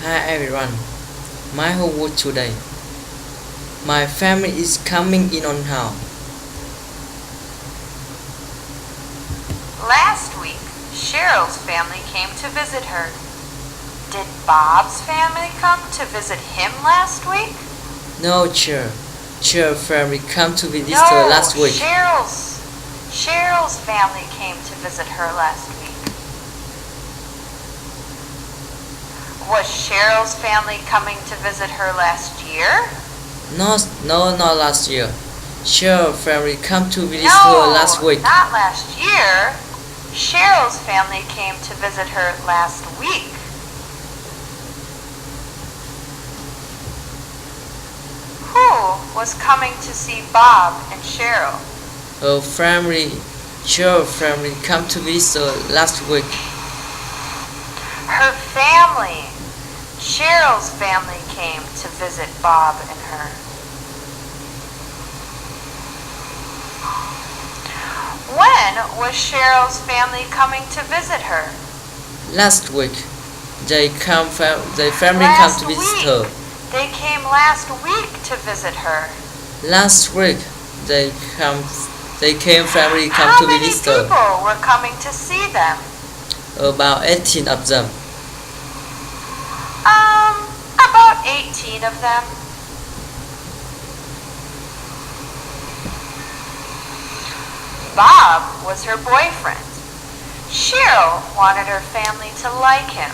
Hi everyone, my homework today. My family is coming in on how? Last week, Cheryl's family came to visit her. Did Bob's family come to visit him last week? No, Cher family come to visit her last week. Cheryl's family came to visit her last week. Was Cheryl's family coming to visit her last year? No, not last year. Cher family come to visit her last week. Not last year. Cheryl's family came to visit her last week. Who was coming to see Bob and Cheryl? Her family, Cher family come to visit her last week. Her family. Cheryl's family came to visit Bob and her. When was Cheryl's family coming to visit her? Last week. Their family come to visit her. They came last week to visit her. Last week, they came family come How to many visit her. people were coming to see them? About 18 of them. About 18 of them. Bob was her boyfriend. Cheryl wanted her family to like him.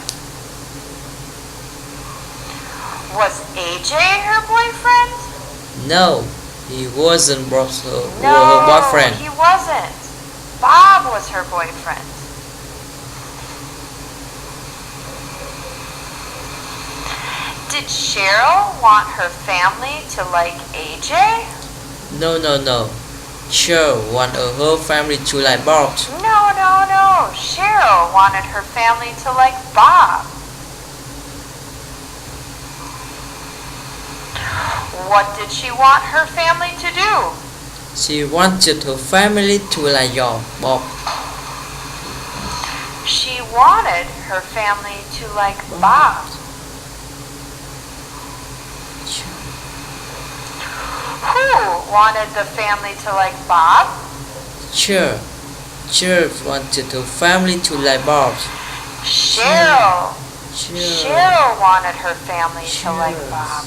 Was AJ her boyfriend? No, he wasn't her boyfriend. He wasn't. Bob was her boyfriend. Did Cheryl want her family to like AJ? No. Cheryl wanted her family to like Bob. No. Cheryl wanted her family to like Bob. What did she want her family to do? She wanted her family to like Bob. She wanted her family to like Bob. Who wanted the family to like Bob? Cheryl wanted her family to like Bob. Cheryl wanted her family to like Bob.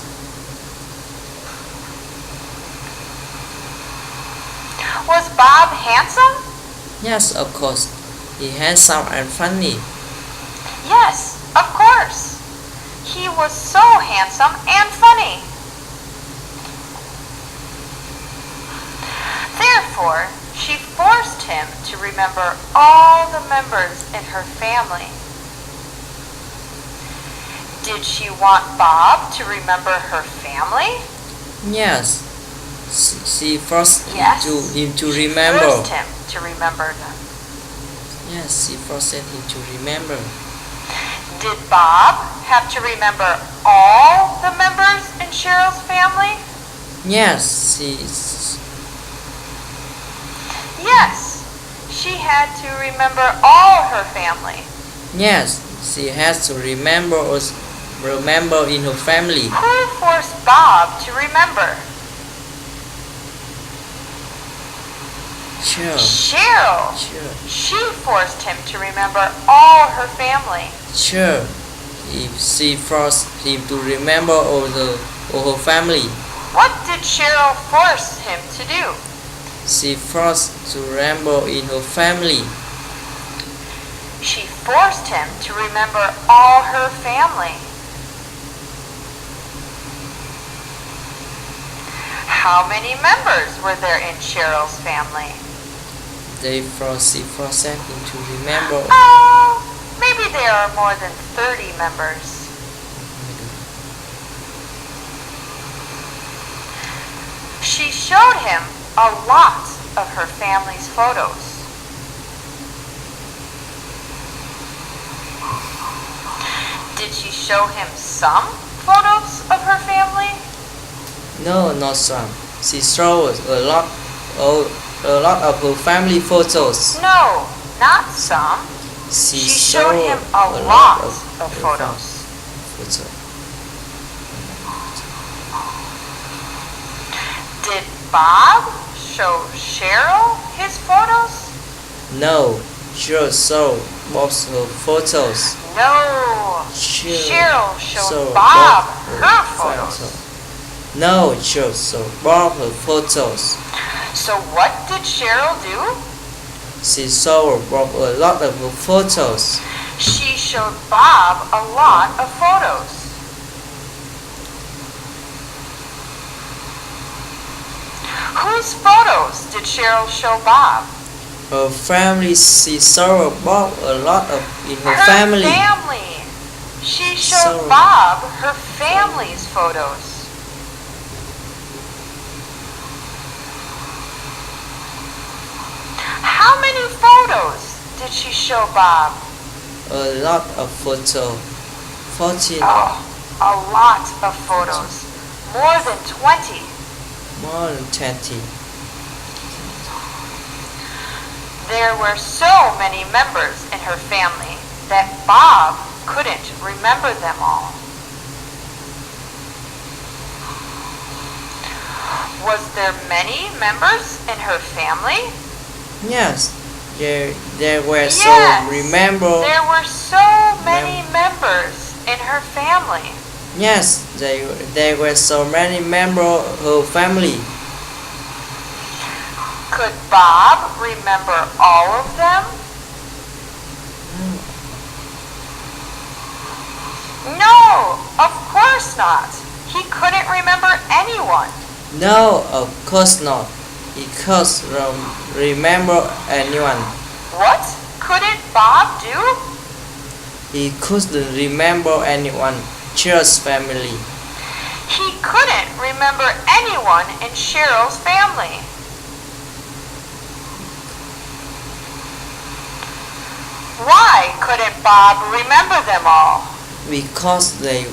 Was Bob handsome? Yes, of course. He handsome and funny. Yes, of course. He was so handsome and funny. Therefore, she forced him to remember all the members in her family. Did she want Bob to remember her family? Yes. She forced him to she remember. Forced him to remember them. Yes, she forced him to remember. Did Bob have to remember all the members in Cheryl's family? Yes, she had to remember all her family. Yes, she has to remember in her family. Who forced Bob to remember? Cheryl. She forced him to remember all her family. Sure. If she forced him to remember all her family. What did Cheryl force him to do? She forced to remember in her family. She forced him to remember all her family. How many members were there in Cheryl's family? She forced him to remember. Maybe there are more than 30 members. She showed him a lot of her family's photos. Did she show him some photos of her family? No, not some. She showed a lot of her family photos. No, not some. She showed him a lot of photos. photo. Did Bob show Cheryl his photos? No, Cheryl saw Bob's her photos. No. Cheryl saw showed Bob Bob her photos. No, Cheryl saw Bob her photos. So what did Cheryl do? She saw Bob a lot of her photos. She showed Bob a lot of photos. Whose photos did Cheryl show Bob? Her family. She saw Bob a lot of in her Her family. She showed So- Bob her family's photos. How many photos did she show Bob? A lot of photos. 14, Oh, a lot of photos. More than 20. more than 20. There were so many members in her family that Bob couldn't remember them all. Was there many members in her family? Yes, there were Yes, so remember. There were so many members in her family. Yes, there were so many members of her family. Could Bob remember all of them? No, of course not. He couldn't remember anyone. No, of course not. He can't remember anyone. What couldn't Bob do? He couldn't remember anyone. Cheryl's family. He couldn't remember anyone in Cheryl's family. Why couldn't Bob remember them all? Because they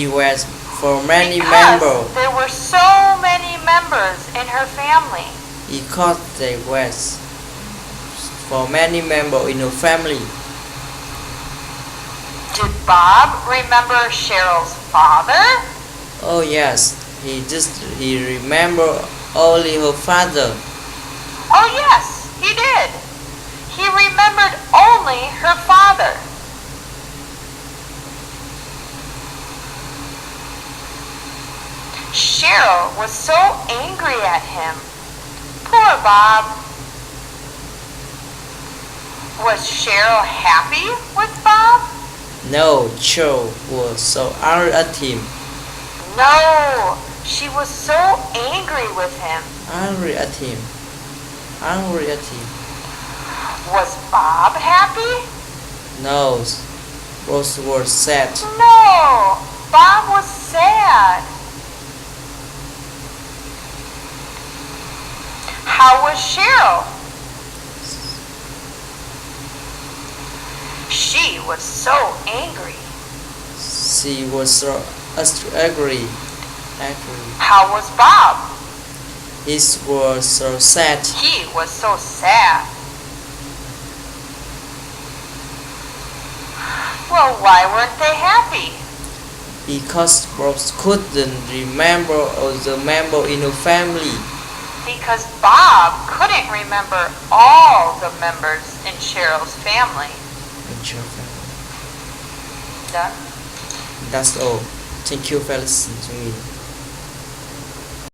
were for many Because members. there were so many members in her family. Because they were for many members in her family. Did Bob remember Cheryl's father? Oh yes, he remembered only her father. Oh yes, he did. He remembered only her father. Cheryl was so angry at him. Poor Bob. Was Cheryl happy with Bob? No, Cheryl was so angry at him. No, she was so angry with him. Angry at him. Angry at him. Was Bob happy? No, Rose was sad. No, Bob was sad. How was Cheryl? She was so angry. She was so angry. How was Bob? He was so sad. He was so sad. Well, why weren't they happy? Because Rose couldn't remember all the members in her family. Because Bob couldn't remember all the members in Cheryl's family. Done? That's all. Thank you for listening to me.